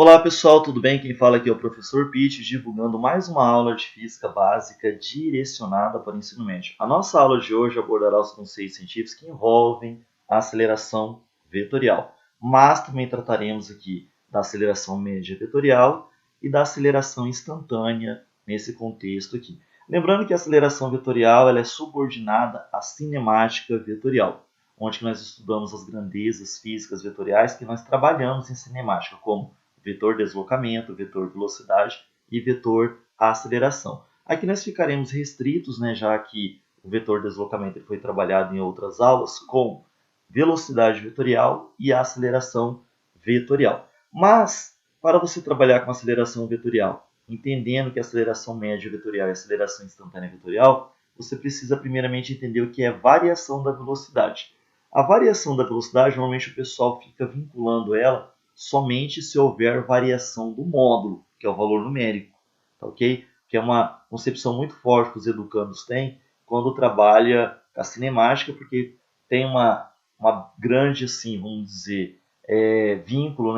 Olá pessoal, tudo bem? Quem fala aqui é o professor Pitch, divulgando mais uma aula de física básica direcionada para o ensino médio. A nossa aula de hoje abordará os conceitos científicos que envolvem a aceleração vetorial, mas também trataremos aqui da aceleração média vetorial e da aceleração instantânea nesse contexto aqui. Lembrando que a aceleração vetorial ela é subordinada à cinemática vetorial, onde nós estudamos as grandezas físicas vetoriais que nós trabalhamos em cinemática, como vetor deslocamento, vetor velocidade e vetor aceleração. Aqui nós ficaremos restritos, já que o vetor deslocamento foi trabalhado em outras aulas com velocidade vetorial e aceleração vetorial. Mas, para você trabalhar com aceleração vetorial, entendendo que a aceleração média vetorial e a aceleração instantânea vetorial, você precisa primeiramente entender o que é variação da velocidade. A variação da velocidade, normalmente o pessoal fica vinculando ela somente se houver variação do módulo, que é o valor numérico, tá ok? Que é uma concepção muito forte que os educandos têm quando trabalha com a cinemática, porque tem uma grande, assim, vamos dizer, vínculo,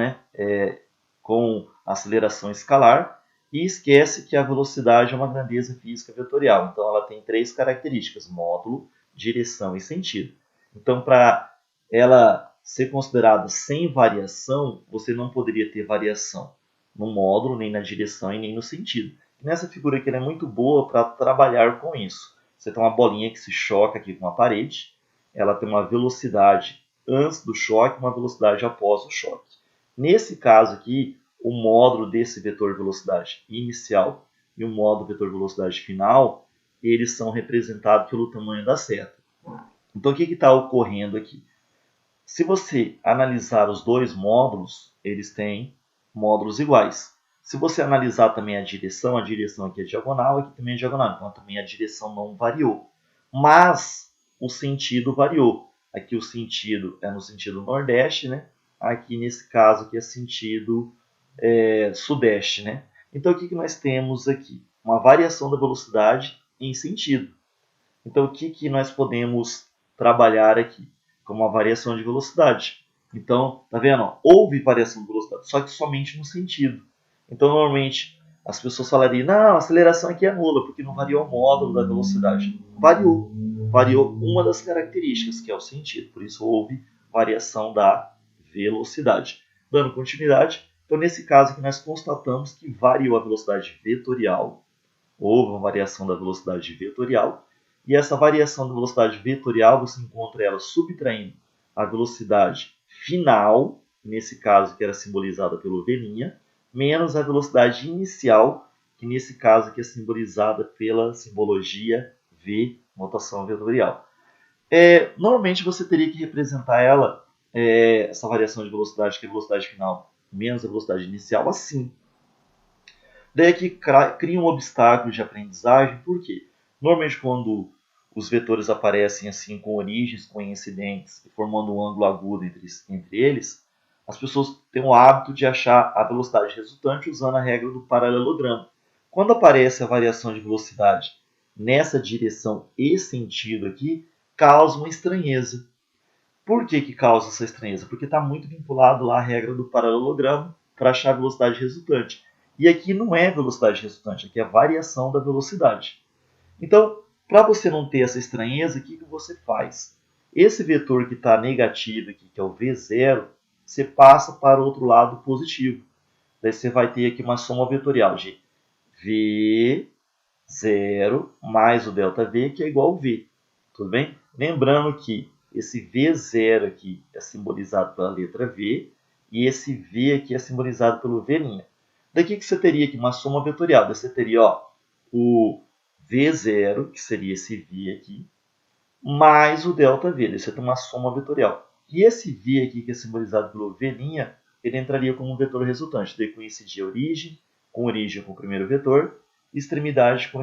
com a aceleração escalar, e esquece que a velocidade é uma grandeza física vetorial. Então, ela tem três características: módulo, direção e sentido. Então, para ela ser considerada sem variação, você não poderia ter variação no módulo, nem na direção e nem no sentido. E nessa figura aqui ela é muito boa para trabalhar com isso. Você tem uma bolinha que se choca aqui com a parede, ela tem uma velocidade antes do choque e uma velocidade após o choque. Nesse caso aqui, o módulo desse vetor velocidade inicial e o módulo vetor velocidade final, eles são representados pelo tamanho da seta. Então, o que está ocorrendo aqui? Se você analisar os dois módulos, eles têm módulos iguais. Se você analisar também a direção aqui é diagonal, aqui também é diagonal, então também a direção não variou. Mas o sentido variou. Aqui o sentido é no sentido nordeste, Aqui nesse caso aqui é sentido sudeste, Então o que nós temos aqui? Uma variação da velocidade em sentido. Então o que nós podemos trabalhar aqui? Como uma variação de velocidade. Então, tá vendo? Houve variação de velocidade, só que somente no sentido. Então, normalmente, as pessoas falariam, não, a aceleração aqui é nula, porque não variou o módulo da velocidade. Variou. Variou uma das características, que é o sentido. Por isso, houve variação da velocidade. Dando continuidade, então, nesse caso aqui, nós constatamos que variou a velocidade vetorial. Houve uma variação da velocidade vetorial. E essa variação da velocidade vetorial, você encontra ela subtraindo a velocidade final, nesse caso que era simbolizada pelo V', menos a velocidade inicial, que nesse caso aqui é simbolizada pela simbologia V, notação vetorial. Normalmente você teria que representar ela, essa variação de velocidade, que é a velocidade final menos a velocidade inicial, assim. Daí aqui cria um obstáculo de aprendizagem, por quê? Normalmente quando os vetores aparecem assim com origens coincidentes, formando um ângulo agudo entre eles, as pessoas têm o hábito de achar a velocidade resultante usando a regra do paralelogramo. Quando aparece a variação de velocidade nessa direção e sentido aqui, causa uma estranheza. Por que causa essa estranheza? Porque está muito vinculado lá à regra do paralelogramo para achar a velocidade resultante. E aqui não é velocidade resultante, aqui é a variação da velocidade. Então, para você não ter essa estranheza, o que você faz? Esse vetor que está negativo aqui, que é o V0, você passa para o outro lado positivo. Daí você vai ter aqui uma soma vetorial de V0 mais o ΔV, que é igual a V. Tudo bem? Lembrando que esse V0 aqui é simbolizado pela letra V e esse V aqui é simbolizado pelo V'. Daqui que você teria aqui uma soma vetorial. Daí você teria o V0, que seria esse V aqui, mais o ΔV. Daí você tem uma soma vetorial. E esse V aqui, que é simbolizado pelo V', ele entraria como um vetor resultante. Daí coincidia origem com o primeiro vetor, extremidade com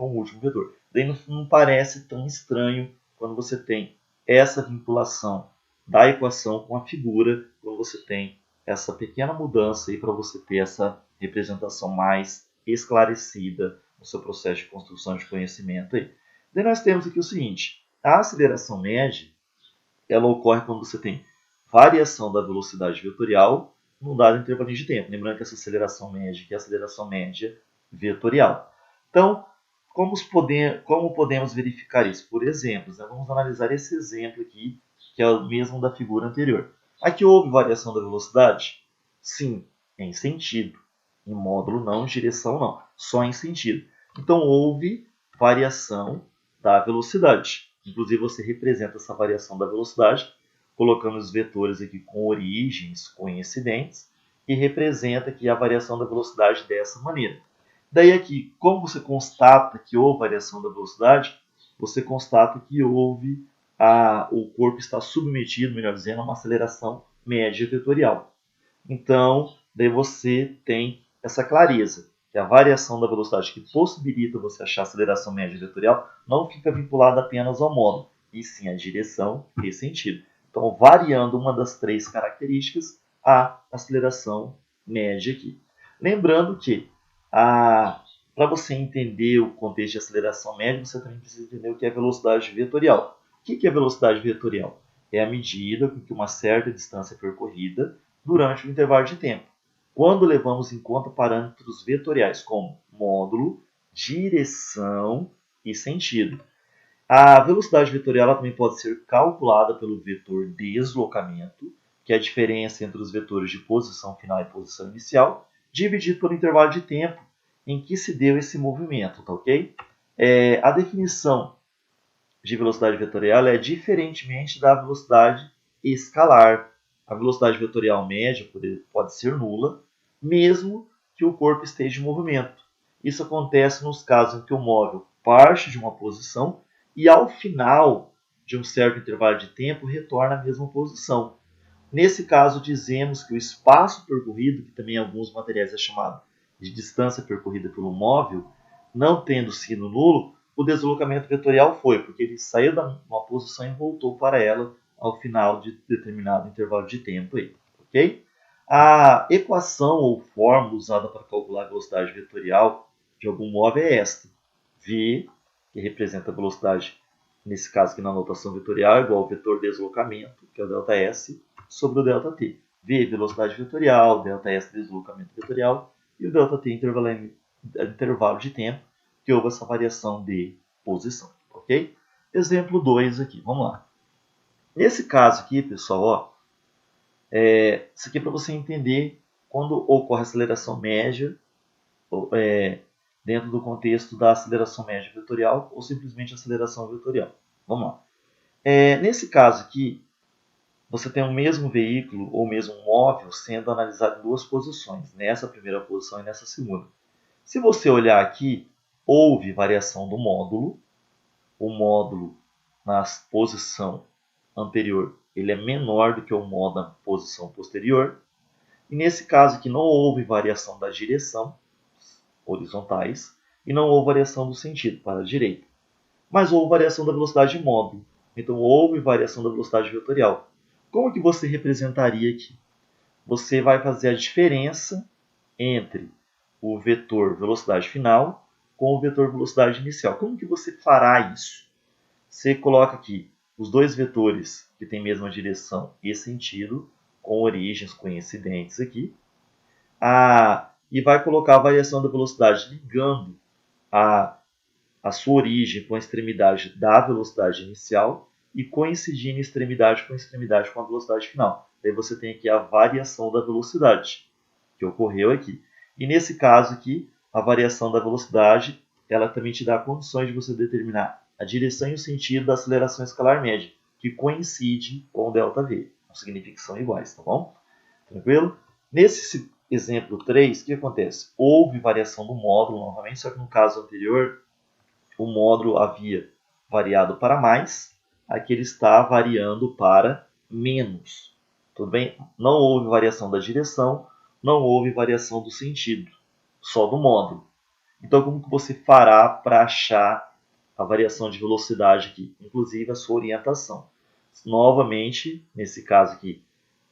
o último vetor. Daí não parece tão estranho quando você tem essa vinculação da equação com a figura, quando você tem essa pequena mudança aí para você ter essa representação mais esclarecida no seu processo de construção de conhecimento aí. Daí nós temos aqui o seguinte: a aceleração média ela ocorre quando você tem variação da velocidade vetorial num dado intervalo de tempo. Lembrando que essa aceleração média aqui é a aceleração média vetorial. Então, como podemos verificar isso? Por exemplos, né? Vamos analisar esse exemplo aqui, que é o mesmo da figura anterior. Aqui houve variação da velocidade? Sim, em sentido. Em módulo não, em direção não, só em sentido. Então houve variação da velocidade. Inclusive você representa essa variação da velocidade colocando os vetores aqui com origens coincidentes e representa aqui a variação da velocidade dessa maneira. Daí aqui, como você constata que houve variação da velocidade, você constata que o corpo está submetido, melhor dizendo, a uma aceleração média vetorial. Então, daí você tem essa clareza, que a variação da velocidade que possibilita você achar a aceleração média vetorial não fica vinculada apenas ao módulo, e sim à direção e sentido. Então, variando uma das três características, a aceleração média aqui. Lembrando que, para você entender o contexto de aceleração média, você também precisa entender o que é velocidade vetorial. O que é velocidade vetorial? É a medida com que uma certa distância é percorrida durante o intervalo de tempo, quando levamos em conta parâmetros vetoriais como módulo, direção e sentido. A velocidade vetorial também pode ser calculada pelo vetor deslocamento, que é a diferença entre os vetores de posição final e posição inicial, dividido pelo intervalo de tempo em que se deu esse movimento, tá ok? A definição de velocidade vetorial é diferentemente da velocidade escalar. A velocidade vetorial média pode ser nula, mesmo que o corpo esteja em movimento. Isso acontece nos casos em que o móvel parte de uma posição e, ao final de um certo intervalo de tempo, retorna à mesma posição. Nesse caso, dizemos que o espaço percorrido, que também em alguns materiais é chamado de distância percorrida pelo móvel, não tendo sido nulo, o deslocamento vetorial foi, porque ele saiu de uma posição e voltou para ela ao final de determinado intervalo de tempo. Aí, ok? A equação ou fórmula usada para calcular a velocidade vetorial de algum móvel é esta. V, que representa a velocidade, nesse caso aqui na notação vetorial, é igual ao vetor deslocamento, que é o ΔS, sobre o ΔT. V, velocidade vetorial, ΔS, deslocamento vetorial, e o ΔT, intervalo de tempo, que houve essa variação de posição, ok? Exemplo 2 aqui, vamos lá. Nesse caso aqui, pessoal, ó, isso aqui é para você entender quando ocorre aceleração média dentro do contexto da aceleração média vetorial ou simplesmente aceleração vetorial. Vamos lá. Nesse caso aqui, você tem o mesmo veículo ou mesmo móvel sendo analisado em duas posições, nessa primeira posição e nessa segunda. Se você olhar aqui, houve variação do módulo. O módulo na posição anterior ele é menor do que o módulo na posição posterior. E nesse caso aqui não houve variação da direção, horizontais, e não houve variação do sentido, para a direita. Mas houve variação da velocidade de módulo. Então houve variação da velocidade vetorial. Como que você representaria aqui? Você vai fazer a diferença entre o vetor velocidade final com o vetor velocidade inicial. Como que você fará isso? Você coloca aqui os dois vetores que têm a mesma direção e sentido, com origens coincidentes aqui, e vai colocar a variação da velocidade ligando a sua origem com a extremidade da velocidade inicial e coincidindo extremidade com a velocidade final. Daí você tem aqui a variação da velocidade que ocorreu aqui. E nesse caso aqui, a variação da velocidade, ela também te dá condições de você determinar a direção e o sentido da aceleração escalar média, que coincide com o ΔV. Não significa que são iguais, tá bom? Tranquilo? Nesse exemplo 3, o que acontece? Houve variação do módulo novamente, só que no caso anterior, o módulo havia variado para mais, aqui ele está variando para menos. Tudo bem? Não houve variação da direção, não houve variação do sentido, só do módulo. Então, como que você fará para achar a variação de velocidade aqui? Inclusive a sua orientação. Novamente, nesse caso aqui,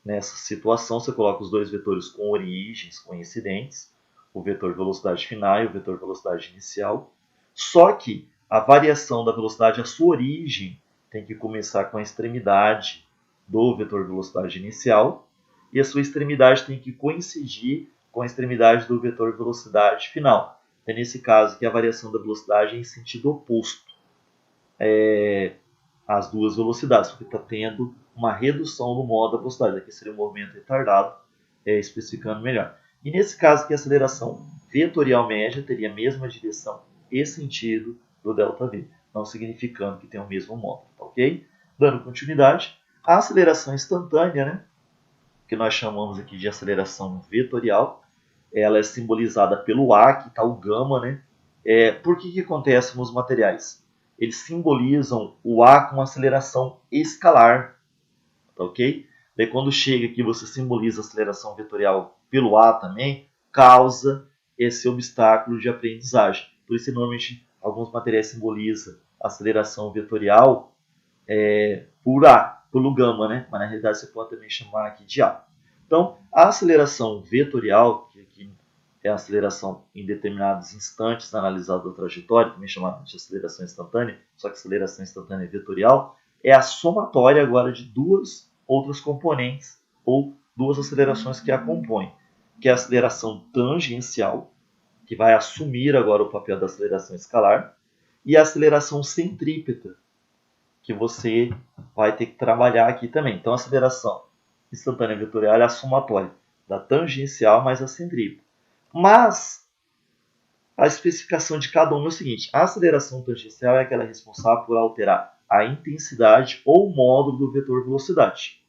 nessa situação, você coloca os dois vetores com origens coincidentes, o vetor velocidade final e o vetor velocidade inicial. Só que a variação da velocidade, a sua origem, tem que começar com a extremidade do vetor velocidade inicial e a sua extremidade tem que coincidir com a extremidade do vetor velocidade final. É nesse caso que a variação da velocidade é em sentido oposto às duas velocidades, porque está tendo uma redução no modo da velocidade. Aqui seria um movimento retardado, especificando melhor. E nesse caso que a aceleração vetorial média teria a mesma direção e sentido do ΔV, não significando que tem o mesmo módulo, tá ok? Dando continuidade, a aceleração instantânea, né, que nós chamamos aqui de aceleração vetorial, ela é simbolizada pelo A, que está o gama, né? Por que acontece nos materiais? Eles simbolizam o A com aceleração escalar, tá ok? Daí quando chega aqui você simboliza a aceleração vetorial pelo A também, causa esse obstáculo de aprendizagem. Por isso, normalmente, alguns materiais simbolizam a aceleração vetorial por A, pelo gama, né? Mas na realidade você pode também chamar aqui de A. Então, a aceleração vetorial, que aqui é a aceleração em determinados instantes analisada da trajetória, também chamada de aceleração instantânea, só que aceleração instantânea vetorial, é a somatória agora de duas outras componentes, ou duas acelerações que a compõem, que é a aceleração tangencial, que vai assumir agora o papel da aceleração escalar, e a aceleração centrípeta, que você vai ter que trabalhar aqui também. Então, a aceleração instantânea vetorial é a somatória da tangencial mais a centrípeta. Mas a especificação de cada uma é o seguinte: a aceleração tangencial é aquela responsável por alterar a intensidade ou módulo do vetor velocidade.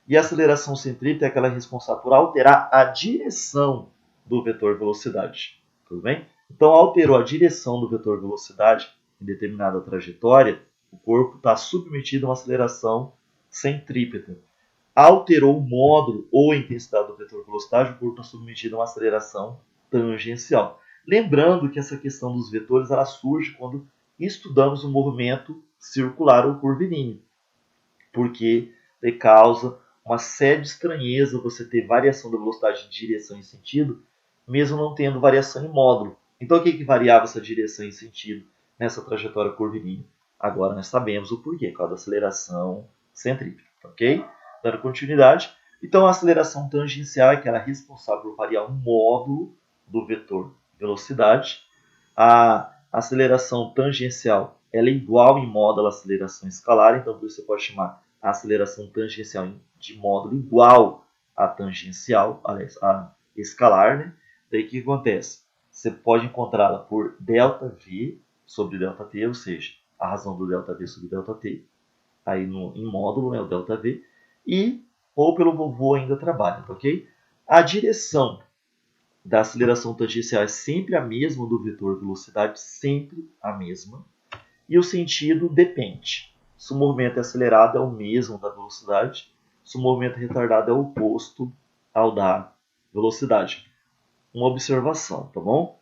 E a aceleração centrípeta é aquela responsável por alterar a direção do vetor velocidade. Tudo bem? Então, alterou a direção do vetor velocidade em determinada trajetória, o corpo está submetido a uma aceleração centrípeta. Alterou o módulo ou a intensidade do vetor velocidade, o corpo está submetido a uma aceleração tangencial. Lembrando que essa questão dos vetores ela surge quando estudamos o movimento circular ou curvilíneo, porque causa uma série de estranheza você ter variação da velocidade de direção e sentido, mesmo não tendo variação em módulo. Então, o que variava essa direção e sentido nessa trajetória curvilínea? Agora nós sabemos o porquê, por causa da aceleração centrípeta, ok? Dando continuidade. Então, a aceleração tangencial é aquela responsável por variar o módulo do vetor velocidade. A aceleração tangencial ela é igual em módulo à aceleração escalar, então por isso você pode chamar a aceleração tangencial de módulo igual à tangencial, aliás, a escalar, né? Daí o que acontece? Você pode encontrá-la por ΔV sobre ΔT, ou seja, a razão do ΔV sobre ΔT, aí em módulo, né, o ΔV, ou pelo vovô ainda trabalha, tá ok? A direção da aceleração tangencial é sempre a mesma do vetor velocidade, sempre a mesma. E o sentido depende. Se o movimento é acelerado, é o mesmo da velocidade. Se o movimento é retardado, é o oposto ao da velocidade. Uma observação, tá bom?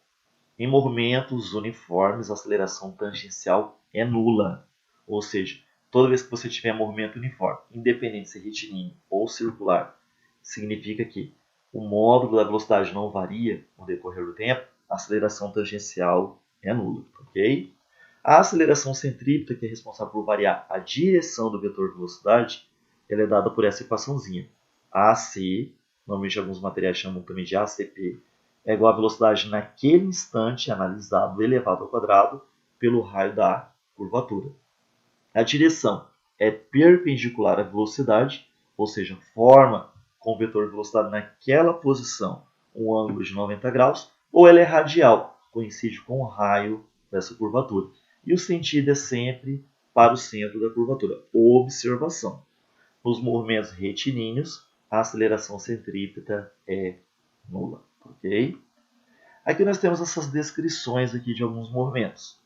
Em movimentos uniformes, a aceleração tangencial é nula. Ou seja, toda vez que você tiver movimento uniforme, independente se é retilíneo ou circular, significa que o módulo da velocidade não varia no decorrer do tempo, a aceleração tangencial é nula, ok? A aceleração centrípeta, que é responsável por variar a direção do vetor velocidade, ela é dada por essa equaçãozinha. AC, normalmente alguns materiais chamam também de ACP, é igual à velocidade naquele instante analisado elevado ao quadrado pelo raio da curvatura. A direção é perpendicular à velocidade, ou seja, forma com o vetor velocidade naquela posição um ângulo de 90 graus, ou ela é radial, coincide com o raio dessa curvatura. E o sentido é sempre para o centro da curvatura. Observação. Nos movimentos retilíneos, a aceleração centrípeta é nula. Ok? Aqui nós temos essas descrições aqui de alguns movimentos,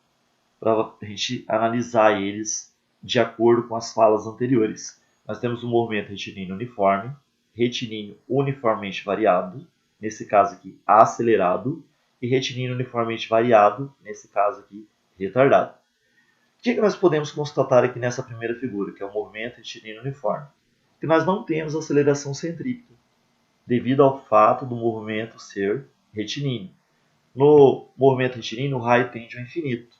para a gente analisar eles de acordo com as falas anteriores. Nós temos o movimento retilíneo uniforme, retilíneo uniformemente variado, nesse caso aqui acelerado, e retilíneo uniformemente variado, nesse caso aqui retardado. O que nós podemos constatar aqui nessa primeira figura, que é o movimento retilíneo uniforme? Que nós não temos aceleração centrípeta, devido ao fato do movimento ser retilíneo. No movimento retilíneo, o raio tende ao infinito.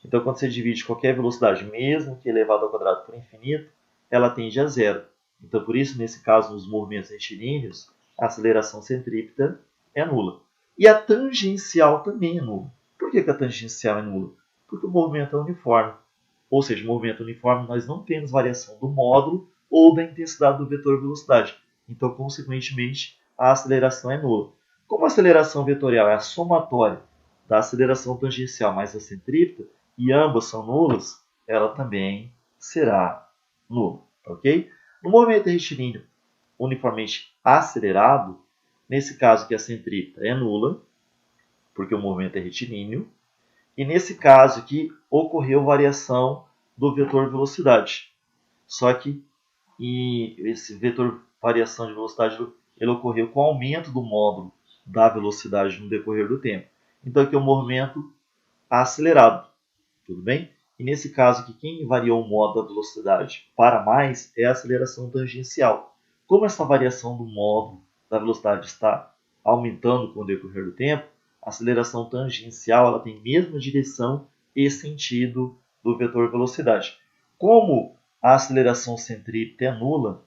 Então, quando você divide qualquer velocidade, mesmo que elevado ao quadrado por infinito, ela tende a zero. Então, por isso, nesse caso, nos movimentos retilíneos, a aceleração centrípeta é nula. E a tangencial também é nula. Por que a tangencial é nula? Porque o movimento é uniforme. Ou seja, o movimento uniforme, nós não temos variação do módulo ou da intensidade do vetor velocidade. Então, consequentemente, a aceleração é nula. Como a aceleração vetorial é a somatória da aceleração tangencial mais a centrípeta, e ambas são nulas, ela também será nula. Ok? No movimento retilíneo uniformemente acelerado, nesse caso que a centrípeta é nula, porque o movimento é retilíneo, e nesse caso aqui ocorreu variação do vetor velocidade. Só que esse vetor variação de velocidade ele ocorreu com o aumento do módulo da velocidade no decorrer do tempo. Então aqui é o movimento acelerado, tudo bem? E nesse caso aqui, quem variou o modo da velocidade para mais é a aceleração tangencial. Como essa variação do modo da velocidade está aumentando com o decorrer do tempo, a aceleração tangencial ela tem a mesma direção e sentido do vetor velocidade. Como a aceleração centrípeta é nula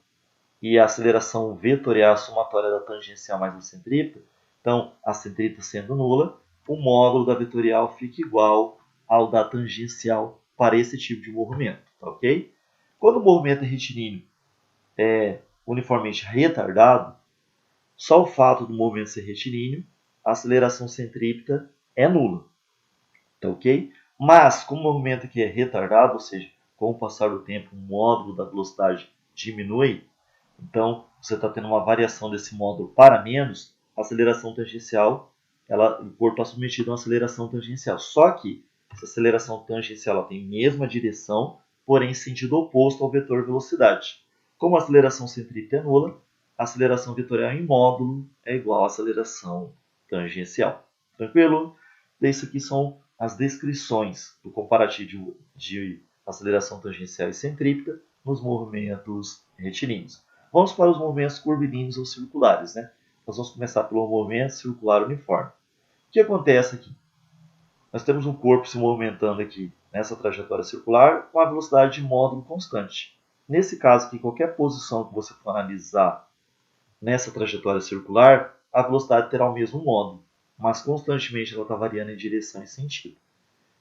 e a aceleração vetorial a somatória da tangencial mais a centrípeta, então a centrípeta sendo nula, o módulo da vetorial fica igual ao da tangencial para esse tipo de movimento, tá ok? Quando o movimento retilíneo é uniformemente retardado, só o fato do movimento ser retilíneo, a aceleração centrípeta é nula, tá ok? Mas, como o movimento aqui é retardado, ou seja, com o passar do tempo o módulo da velocidade diminui, então você está tendo uma variação desse módulo para menos, a aceleração tangencial, o corpo está submetido a uma aceleração tangencial. Só que essa aceleração tangencial ela tem a mesma direção, porém sentido oposto ao vetor velocidade. Como a aceleração centrípeta é nula, a aceleração vetorial em módulo é igual à aceleração tangencial. Tranquilo? Isso aqui são as descrições do comparativo de aceleração tangencial e centrípeta nos movimentos retilíneos. Vamos para os movimentos curvilíneos ou circulares, né? Nós vamos começar pelo movimento circular uniforme. O que acontece aqui? Nós temos um corpo se movimentando aqui nessa trajetória circular com a velocidade de módulo constante. Nesse caso aqui, qualquer posição que você for analisar nessa trajetória circular, a velocidade terá o mesmo módulo, mas constantemente ela está variando em direção e sentido.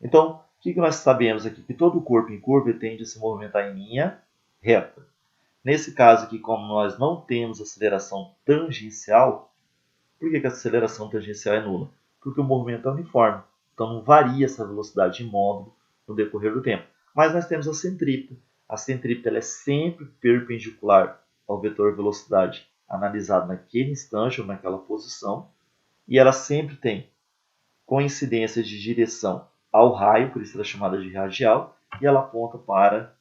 Então, o que nós sabemos aqui? Que todo corpo em curva tende a se movimentar em linha reta. Nesse caso aqui, como nós não temos aceleração tangencial, por que a aceleração tangencial é nula? Porque o movimento é uniforme, então não varia essa velocidade de módulo no decorrer do tempo. Mas nós temos a centrípeta. A centrípeta ela é sempre perpendicular ao vetor velocidade analisado naquele instante ou naquela posição, e ela sempre tem coincidência de direção ao raio, por isso ela é chamada de radial, e ela aponta para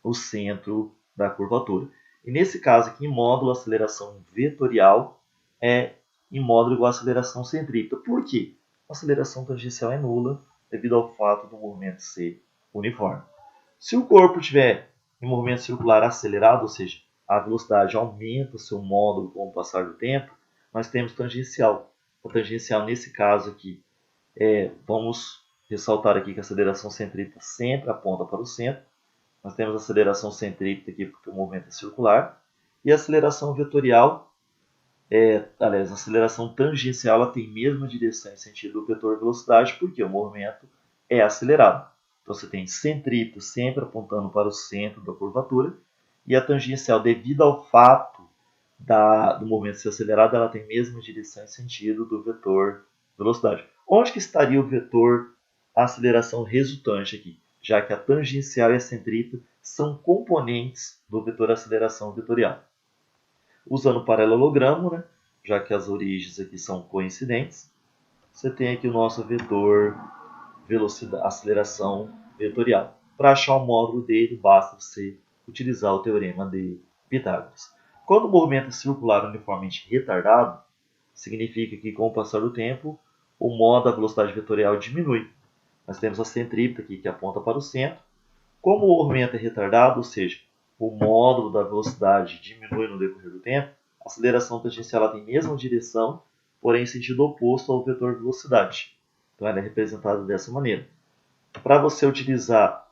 o centro da curvatura. E nesse caso aqui, em módulo, a aceleração vetorial é em módulo igual à aceleração centrípeta. Por quê? A aceleração tangencial é nula devido ao fato do movimento ser uniforme. Se o corpo tiver em movimento circular acelerado, ou seja, a velocidade aumenta seu módulo com o passar do tempo, nós temos tangencial. A tangencial, nesse caso aqui, vamos ressaltar aqui que a aceleração centrípeta sempre aponta para o centro. Nós temos a aceleração centrípeta aqui porque o movimento é circular. E a aceleração vetorial, aliás, a aceleração tangencial ela tem a mesma direção e sentido do vetor velocidade porque o movimento é acelerado. Então você tem centrípeta sempre apontando para o centro da curvatura. E a tangencial, devido ao fato do movimento ser acelerado, ela tem a mesma direção e sentido do vetor velocidade. Onde que estaria o vetor aceleração resultante aqui? Já que a tangencial e a centrípeta são componentes do vetor aceleração vetorial. Usando o paralelogramo, né, já que as origens aqui são coincidentes, você tem aqui o nosso vetor aceleração vetorial. Para achar o módulo dele, basta você utilizar o teorema de Pitágoras. Quando o movimento é circular uniformemente retardado, significa que com o passar do tempo, o modo da velocidade vetorial diminui. Nós temos a centrípeta aqui que aponta para o centro. Como o movimento é retardado, ou seja, o módulo da velocidade diminui no decorrer do tempo, a aceleração tangencial tem a mesma direção, porém em sentido oposto ao vetor velocidade. Então ela é representada dessa maneira. Para você utilizar,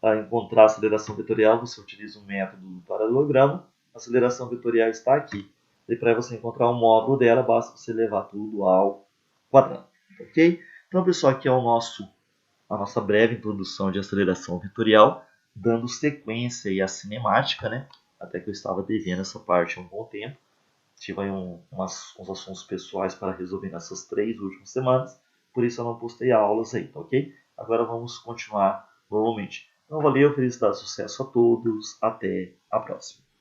para encontrar a aceleração vetorial, você utiliza o método do paralelogramo, A aceleração vetorial está aqui. E para você encontrar o módulo dela, basta você levar tudo ao quadrado. Ok? Então, pessoal, aqui é a nossa breve introdução de aceleração vetorial, dando sequência aí à cinemática, né? Até que eu estava devendo essa parte há um bom tempo. Tive aí uns assuntos pessoais para resolver nessas 3 últimas semanas, por isso eu não postei aulas aí, tá ok? Agora vamos continuar normalmente. Então, valeu, felicidade, sucesso a todos, até a próxima.